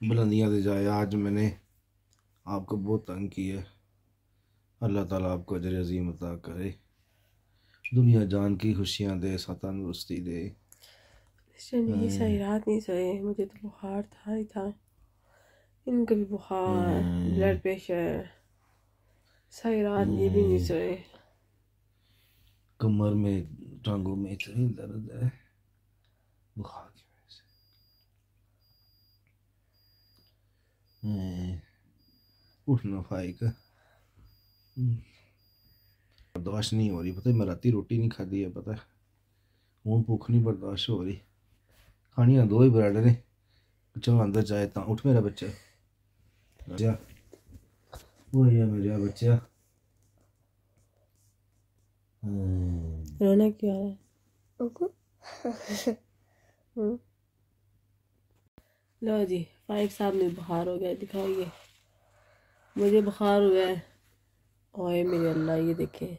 बुलंदियाँ दे जाए, आज मैंने आपको बहुत तंग किया है। अल्लाह ताला आपको अजर अजीम अता करे, दुनिया जान की खुशियाँ दे, तंदुरुस्ती दे। ये सही रात नहीं सोए, मुझे तो बुखार था ही था, इनको भी बुखार, ब्लड प्रेशर, सही रात ये भी नहीं सोए। कमर में, टांगों में इतनी दर्द है बुखार की वजह से। उठना फाइक बर्दाश्त नहीं हो रही, पता है मैं राती रोटी नहीं खाधी है, पता है हूँ भुख नहीं बर्दाश्त हो रही। खानियां दो ही ब्रेड ने, चलो अंदर जाए ता उठ मेरा बच्चा जा, वो है मेरा बच्चा। रोना क्यों है? लो जी, फाइक साहब में बुखार हो गया, दिखाइए। मुझे बुखार हुआ है, ओए मेरे अल्लाह, ये देखे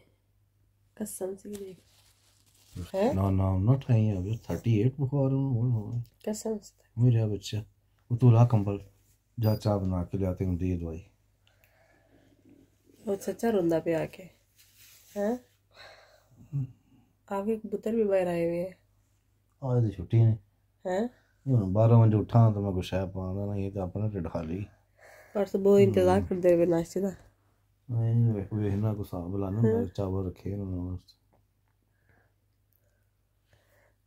कसम से, ये देख ना ना ना ठाई है, अभी 38 बुखार है कसम से। मेरा बच्चा। वो तू ला कंबल, जा चाय बना के लाते हूँ, दी दवाई। वो सच्चा रोंदा पे आके हैं, आपके कबूतर भी बाहर आए हुए हैं। आज तो छुट्टी नहीं हैं, 12 बजे उठा तो मैं कुछ है पाना नहीं, तो अपना ढिड खा ली। परसों बहुत इंतजार करते हुए नाश्ते का। वेखना को साहब बुलाना, मैं चावल रखे उन्होंने।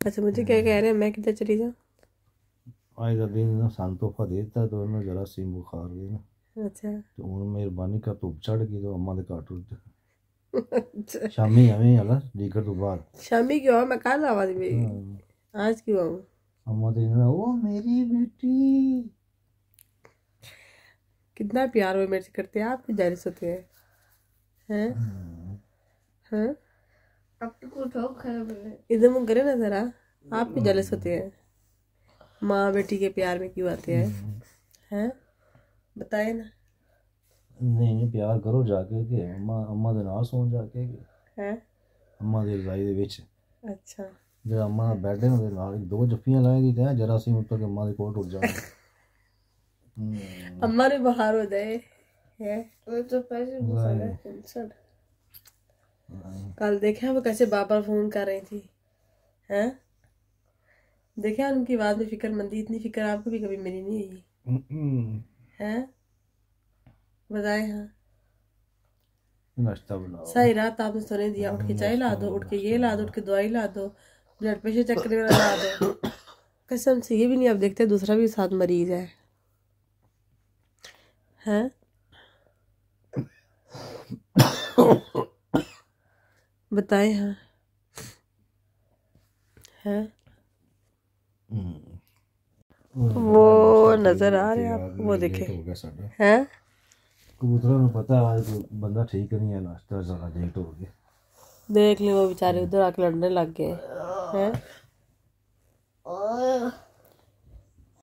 अच्छा, मुझे क्या कह रहे हैं, मैं किधर चली जाऊँ? आज का दिन ना सान तोहफा देता तो ना जरा सी बुखार गई ना, अच्छा तो उन मेहरबानी का धुप चढ़ गई तो अम्मा दे काट उठ शामी हमें अला दीकर तो बाद शामी क्यों? मैं कल आवाज मेरी, आज क्यों आऊँ? अम्मा दे ना, ओ मेरी बेटी। कितना प्यार वो मेरे से करते हैं, आप भी जेलस होते हैं हैं हैं? इधर मुँह करे ना जरा, आप भी जेलस होते हैं। माँ बेटी के प्यार में क्यों आते हैं हैं? बताए ना। नहीं प्यार करो जाके के अम्मा दे नाल सो जाके हैं, अम्मा दे रजाई दे विच। अच्छा जो अम्मा दा बेड है ਉਹਦੇ ਨਾਲ दो जफ्फियां लाए दी ते जरा सी उठ के अम्मा दे कोट उठ जाए। अम्मा ने बाहर हो जाए है, वो तो पैसे बुखार टेंशन। कल देखा वो कैसे बार फोन कर रही थी हैं, देखा उनकी आवाज में फिक्रमंदी, इतनी फिक्र आपको भी कभी मेरी नहीं हुई हैं? बताए। हाँ नाश्ता बनाओ, सही रात आपने सोने दिया, उठ के चाय ला दो, उठ के ये ला दो, उठ के दवाई ला दो, ब्लड प्रेशर चेक करने वाला ला दो। कसम से ये भी नहीं आप देखते दूसरा भी साथ मरीज है हैं? बताए। हाँ हैं, वो नजर आ रहे हैं आपको, वो देखे हैं। कबूतरों को पता है आज बंदा ठीक नहीं है, नाश्ता ज़्यादा लेट हो गया। देख ले वो बेचारे उधर आके लड़ने लग गए हैं।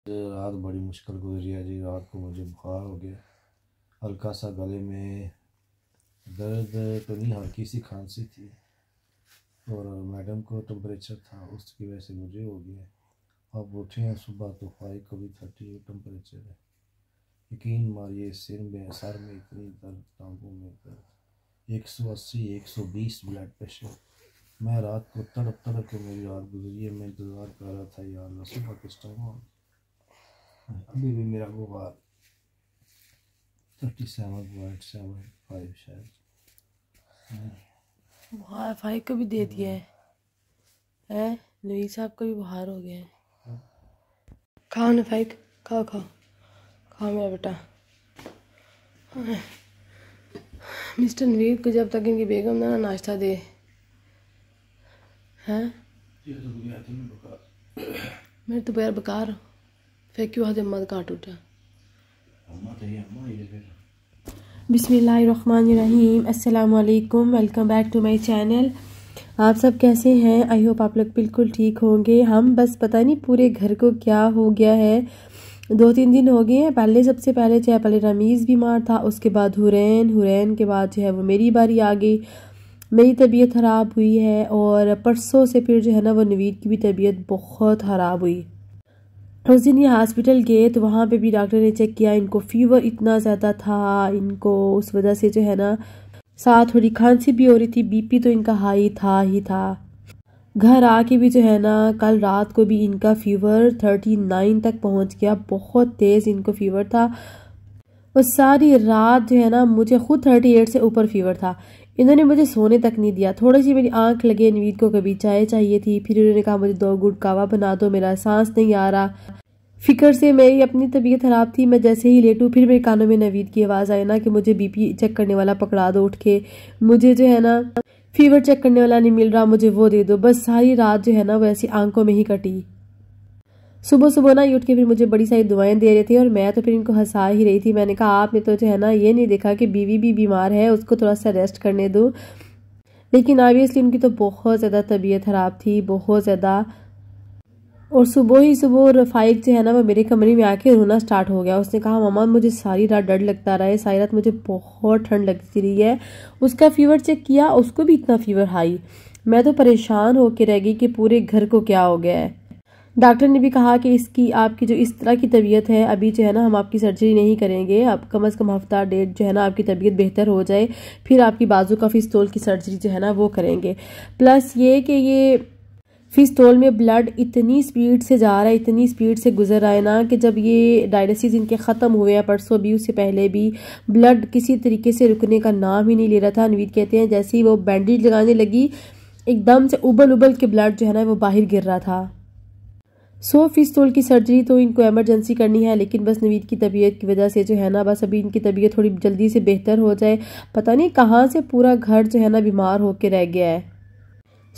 रात बड़ी मुश्किल गुजरी है जी। रात को मुझे बुखार हो गया, हल्का सा गले में दर्द तो नहीं, हल्की सी खांसी थी, और मैडम को टेम्परेचर था, उसकी वजह से मुझे हो गया। अब उठे हैं सुबह तो 5 को भी 38 टेम्परेचर है। यकीन मारिए सिर में, सर में इतनी दर्द, टांगों में दर्द, 180 120 ब्लड प्रेशर। मैं रात को तड़प तड़प के मेरी रात गुजरी है। मैं इंतज़ार कर रहा था यार अल्लाह सुबह किस टाइम हो। अभी भी मेरा बुखार 37.75 शायद। बुखार भाई को भी दे दिया है नवीद साहब को भी बुखार हो गया है। खाओ ना भाई, खाओ खाओ खाओ मेरा बेटा। मिस्टर नवीद को जब तक इनकी बेगम ना नाश्ता दे हैं, मेरे तो पैर बेकार फिर क्यों हद मत काट उठा। बिस्मिल्लाहिर्रहमानिर्रहीम, अस्सलाम वालेकुम, welcome back to my channel. आप सब कैसे हैं? आई होप आप लोग बिल्कुल ठीक होंगे। हम बस पता नहीं पूरे घर को क्या हो गया है, 2-3 दिन हो गए हैं। पहले सबसे पहले जो है पहले रमीज़ बीमार था, उसके बाद हुरैन के बाद जो है वो मेरी बारी आ गई, मेरी तबीयत ख़राब हुई है। और परसों से फिर जो है ना वो नवीद की भी तबीयत बहुत ख़राब हुई। उस दिन ये हॉस्पिटल गए तो वहाँ पे भी डॉक्टर ने चेक किया, इनको फ़ीवर इतना ज़्यादा था, इनको उस वजह से जो है ना साथ थोड़ी खांसी भी हो रही थी, बीपी तो इनका हाई था ही था। घर आके भी जो है ना कल रात को भी इनका फ़ीवर 39 तक पहुँच गया, बहुत तेज़ इनको फ़ीवर था। और सारी रात जो है ना मुझे खुद 38 से ऊपर फ़ीवर था। इन्होंने मुझे सोने तक नहीं दिया। थोड़ी सी मेरी आंख लगे, नवीद को कभी चाय चाहिए थी, फिर उन्होंने कहा मुझे 2 घूंट कावा बना दो, मेरा सांस नहीं आ रहा। फिक्र से मेरी अपनी तबीयत ख़राब थी, मैं जैसे ही लेटूँ फिर मेरे कानों में नवीद की आवाज़ आए ना कि मुझे बीपी चेक करने वाला पकड़ा दो उठ के, मुझे जो है ना फ़ीवर चेक करने वाला नहीं मिल रहा, मुझे वो दे दो। बस सारी रात जो है ना वो ऐसी आंखों में ही कटी। सुबह सुबह ना उठ के फिर मुझे बड़ी सारी दुआएं दे रहे थे और मैं तो फिर इनको हंसा ही रही थी। मैंने कहा आपने तो जो है ना ये नहीं देखा कि बीवी भी बीमार है, उसको थोड़ा सा रेस्ट करने दो। लेकिन ऑब्वियसली उनकी तो बहुत ज़्यादा तबीयत ख़राब थी, बहुत ज़्यादा। और सुबह ही सुबह रफ़ाइक जो है ना वो मेरे कमरे में आके रोना स्टार्ट हो गया। उसने कहा मम्मा मुझे सारी रात डर लगता रहा है, सारी रात मुझे बहुत ठंड लगती रही है। उसका फ़ीवर चेक किया, उसको भी इतना फ़ीवर हाई। मैं तो परेशान होकर रह गई कि पूरे घर को क्या हो गया है। डॉक्टर ने भी कहा कि इसकी आपकी जो इस तरह की तबीयत है, अभी जो है ना हम आपकी सर्जरी नहीं करेंगे, अब कम से कम हफ्ता डेढ़ जो है ना आपकी तबीयत बेहतर हो जाए, फिर आपकी बाजू का फिस्टोल की सर्जरी जो है ना वो करेंगे। प्लस ये कि ये फिस्टोल में ब्लड इतनी स्पीड से जा रहा है, इतनी स्पीड से गुजर रहा है ना कि जब ये डायलिसिस इनके ख़त्म हुए हैं परसों भी, उससे पहले भी ब्लड किसी तरीके से रुकने का नाम ही नहीं ले रहा था। नवीद कहते हैं जैसे ही वो बैंडेज लगाने लगी एकदम से उबल उबल के ब्लड जो है ना वो बाहर गिर रहा था। फिस्टोल की सर्जरी तो इनको इमरजेंसी करनी है, लेकिन बस नवीद की तबीयत की वजह से जो है ना बस अभी इनकी तबीयत थोड़ी जल्दी से बेहतर हो जाए। पता नहीं कहाँ से पूरा घर जो है ना बीमार होकर रह गया है।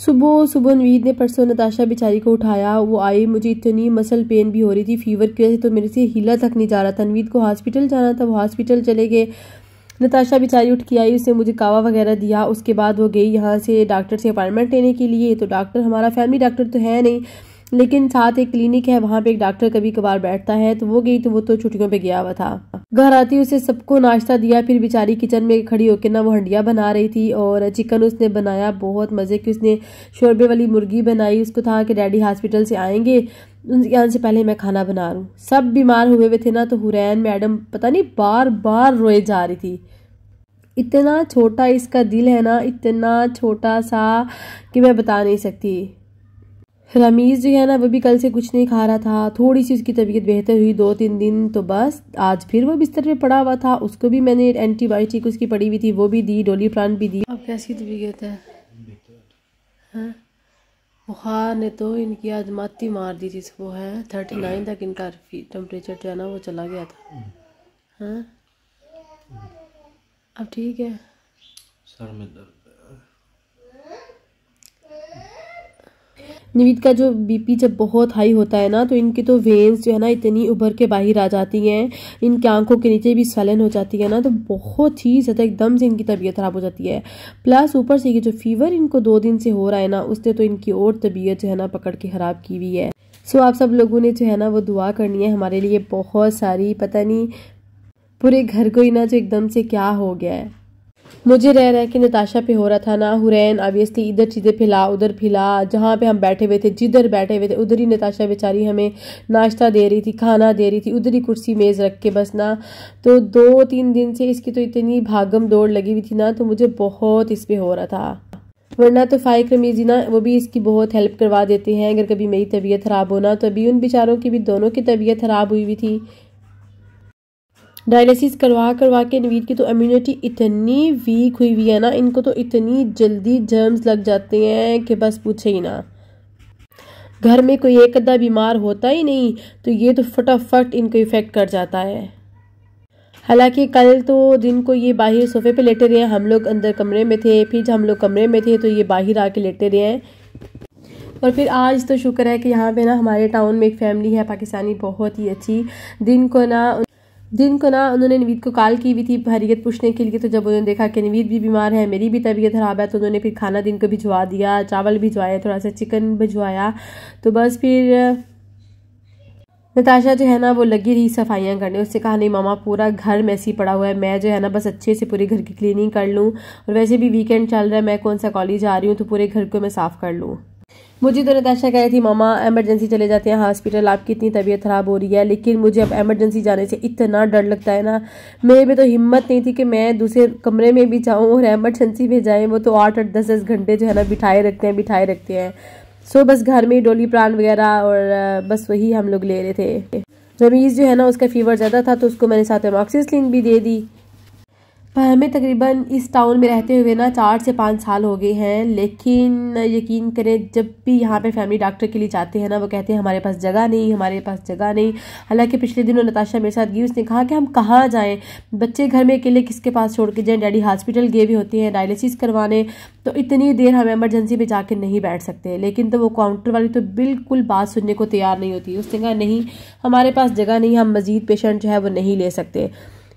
सुबह सुबह नवीद ने परसों नताशा बेचारी को उठाया, वो आई, मुझे इतनी मसल पेन भी हो रही थी फ़ीवर की वजह से, तो मेरे से हिला तक नहीं जा रहा था। नवीद को हॉस्पिटल जाना था, वो हॉस्पिटल चले गए। नताशा बेचारी उठ के आई, उसने मुझे कावा वगैरह दिया। उसके बाद वो गई यहाँ से डॉक्टर से अपॉइंटमेंट लेने के लिए। तो डॉक्टर हमारा फैमिली डॉक्टर तो है नहीं, लेकिन साथ एक क्लिनिक है, वहाँ पे एक डॉक्टर कभी कभार बैठता है। तो वो गई, तो वो तो छुट्टियों पे गया हुआ था। घर आती उसे सबको नाश्ता दिया, फिर बेचारी किचन में खड़ी होकर ना वो हंडिया बना रही थी और चिकन उसने बनाया बहुत मज़े की। उसने शोरबे वाली मुर्गी बनाई। उसको था कि डैडी हॉस्पिटल से आएंगे, उनके आने से पहले मैं खाना बना लूँ। सब बीमार हुए हुए थे ना, तो हुरैन मैडम पता नहीं बार बार रोए जा रही थी। इतना छोटा इसका दिल है ना, इतना छोटा सा कि मैं बता नहीं सकती। रमीज़ जो है ना वो भी कल से कुछ नहीं खा रहा था, थोड़ी सी उसकी तबीयत बेहतर हुई 2-3 दिन, तो बस आज फिर वो बिस्तर पे पड़ा हुआ था। उसको भी मैंने एंटीबायोटिक उसकी पड़ी हुई थी वो भी दी, डोलीप्रान भी दी। अब कैसी तबीयत है? हाँ? बुखार ने तो इनकी आज माती मार दी थी। वो है 39 तक इनका टेम्परेचर जो है ना वो चला गया था। हाँ अब ठीक है। सर में दर्द। नवीद का जो बीपी जब बहुत हाई होता है ना तो इनकी तो वेन्स जो है ना इतनी उभर के बाहर आ जाती हैं, इनकी आंखों के नीचे भी स्वेलन हो जाती है ना, तो बहुत ही ज़्यादा एकदम से इनकी तबीयत ख़राब हो जाती है। प्लस ऊपर से ये जो फीवर इनको 2 दिन से हो रहा है ना, उसने तो इनकी और तबीयत जो है ना पकड़ के ख़राब की हुई है। आप सब लोगों ने जो है ना वो दुआ करनी है हमारे लिए बहुत सारी। पता नहीं पूरे घर को ही ना जो एकदम से क्या हो गया है। मुझे रह रह के नताशा पे हो रहा था ना। हुरैन ऑब्वियसली इधर चीज़ें फैला उधर फैला, जहाँ पे हम बैठे हुए थे जिधर बैठे हुए थे उधर ही नताशा बेचारी हमें नाश्ता दे रही थी, खाना दे रही थी, उधर ही कुर्सी मेज़ रख के बस ना। तो 2-3 दिन से इसकी तो इतनी भागम दौड़ लगी हुई थी ना, तो मुझे बहुत इस पे हो रहा था। वरना तो फ़ाइक रमीज़ी ना वो भी इसकी बहुत हेल्प करवा देते हैं अगर कभी मेरी तबीयत ख़राब होना। तो अभी उन बेचारों की भी दोनों की तबीयत ख़राब हुई हुई थी। डायलिसिस करवा के नवीद की तो इम्यूनिटी इतनी वीक हुई हुई है ना, इनको तो इतनी जल्दी जर्म्स लग जाते हैं कि बस पूछे ही ना। घर में कोई एक अद्धा बीमार होता ही नहीं, तो ये तो फटाफट इनको इफ़ेक्ट कर जाता है। हालांकि कल तो दिन को ये बाहर सोफे पे लेटे रहे हैं, हम लोग अंदर कमरे में थे, फिर जब हम लोग कमरे में थे तो ये बाहर आके लेटे रहे हैं। और फिर आज तो शुक्र है कि यहाँ पे ना हमारे टाउन में एक फैमिली है पाकिस्तानी बहुत ही अच्छी। दिन को ना उन्होंने नवीद को कॉल की हुई थी खैरियत पूछने के लिए। तो जब उन्होंने देखा कि नवीद भी बीमार है, मेरी भी तबीयत ख़राब है, तो उन्होंने फिर खाना दिन को भिजवा दिया, चावल भिजवाए, थोड़ा सा चिकन भिजवाया। तो बस फिर नताशा जो है ना वो लगी रही सफाइयाँ करने। उससे कहा नहीं मामा पूरा घर मैसी पड़ा हुआ है, मैं जो है ना बस अच्छे से पूरे घर की क्लीनिंग कर लूँ, और वैसे भी वीकेंड चल रहा है, मैं कौन सा कॉलेज आ रही हूँ, तो पूरे घर को मैं साफ़ कर लूँ। मुझे तो नताशा कह रही थी मामा एमरजेंसी चले जाते हैं हॉस्पिटल, आपकी इतनी तबीयत ख़राब हो रही है, लेकिन मुझे अब एमरजेंसी जाने से इतना डर लगता है ना, मेरे में तो हिम्मत नहीं थी कि मैं दूसरे कमरे में भी जाऊँ और एमरजेंसी में जाएँ। वो तो 8-8 10-10 घंटे जो है ना बिठाए रखते हैं। सो बस घर में डोली प्राण वगैरह और बस वही हम लोग ले रहे थे। रमीज़ जो है ना उसका फ़ीवर ज़्यादा था, तो उसको मैंने साथ में अमॉक्सिसिलिन भी दे दी। पर हमें तकरीबन इस टाउन में रहते हुए ना 4 से 5 साल हो गए हैं, लेकिन यकीन करें जब भी यहाँ पे फैमिली डॉक्टर के लिए जाते हैं ना, वो कहते हैं हमारे पास जगह नहीं। हालांकि पिछले दिनों नताशा मेरे साथ गई, उसने कहा कि हम कहाँ जाएं, बच्चे घर में अकेले किसके पास छोड़ के जाएं, डैडी हॉस्पिटल गए भी होते हैं डायलिसिस करवाने, तो इतनी देर हम एमरजेंसी में जाके नहीं बैठ सकते। लेकिन तो वो काउंटर वाली तो बिल्कुल बात सुनने को तैयार नहीं होती। उसने कहा नहीं हमारे पास जगह नहीं, हम मज़ीद पेशेंट जो है वो नहीं ले सकते।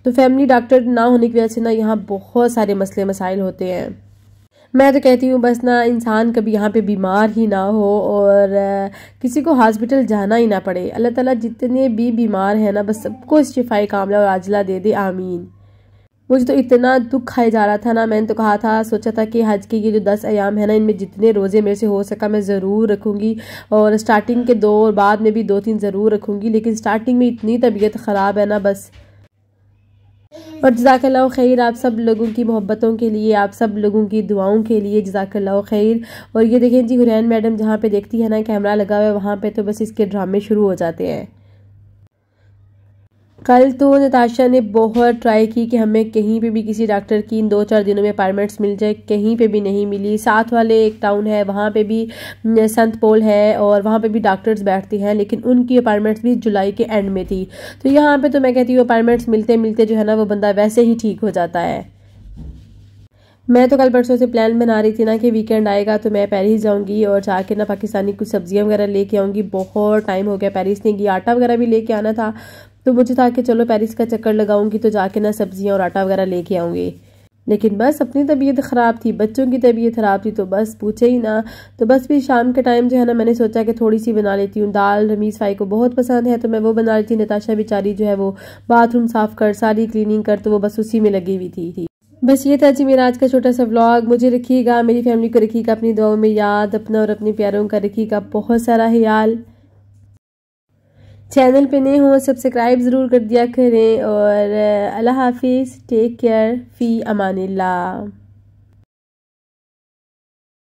तो फैमिली डॉक्टर ना होने की वजह से ना यहाँ बहुत सारे मसले मसाइल होते हैं। मैं तो कहती हूँ बस ना इंसान कभी यहाँ पे बीमार ही ना हो और किसी को हॉस्पिटल जाना ही ना पड़े। अल्लाह ताला जितने भी बीमार हैं ना बस सबको शिफाई कामला और आजला दे दे, आमीन। मुझे तो इतना दुख खाए जा रहा था ना, मैंने तो कहा था, सोचा था कि हज के ये जो 10 अयाम है ना, इनमें जितने रोज़े मेरे से हो सका मैं ज़रूर रखूँगी, और स्टार्टिंग के 2 और बाद में भी 2-3 ज़रूर रखूँगी। लेकिन स्टार्टिंग में इतनी तबीयत ख़राब है ना बस। और जज़ाकल्लाहु खैर आप सब लोगों की मोहब्बतों के लिए, आप सब लोगों की दुआओं के लिए जज़ाकल्लाहु खैर। और ये देखें जी हुरैन मैडम जहाँ पे देखती है ना कैमरा लगा हुआ है, वहाँ पे तो बस इसके ड्रामे शुरू हो जाते हैं। कल तो नताशा ने बहुत ट्राई की कि हमें कहीं पे भी किसी डॉक्टर की इन 2-4 दिनों में अपॉइंटमेंट्स मिल जाए, कहीं पे भी नहीं मिली। साथ वाले एक टाउन है वहाँ पे भी संत पोल है और वहाँ पे भी डॉक्टर्स बैठते हैं, लेकिन उनकी अपॉइंटमेंट्स भी जुलाई के एंड में थी। तो यहाँ पे तो मैं कहती हूँ अपॉइंटमेंट्स मिलते मिलते जो है ना वो बंदा वैसे ही ठीक हो जाता है। मैं तो कल परसों से प्लान बना रही थी ना कि वीकेंड आएगा तो मैं पेरिस जाऊंगी और जाके ना पाकिस्तानी कुछ सब्जियां वगैरह लेके आऊँगी। बहुत टाइम हो गया पेरिस नहीं गई, आटा वगैरह भी लेके आना था, तो मुझे था कि चलो पेरिस का चक्कर लगाऊंगी तो जाके ना सब्जियां और आटा वगैरह लेके आऊँगी। लेकिन बस अपनी तबीयत ख़राब थी, बच्चों की तबीयत ख़राब थी, तो बस पूछे ही ना। तो बस फिर शाम के टाइम जो है ना मैंने सोचा कि थोड़ी सी बना लेती हूँ दाल। रमीज़ भाई को बहुत पसंद है तो मैं वो बना लेती। नताशा बेचारी जो है वो बाथरूम साफ़ कर, सारी क्लीनिंग कर, तो वो बस उसी में लगी हुई थी। बस ये था जी मेरा आज का छोटा सा व्लॉग। मुझे रखिएगा, मेरी फैमिली को रखिएगा अपनी दुआओं में याद, अपना और अपने प्यारों का रखिएगा बहुत सारा ख्याल। चैनल पे नए हो सब्सक्राइब ज़रूर कर दिया करें, और अल्लाह हाफिज़, टेक केयर, फ़ी अमानिल्लाह।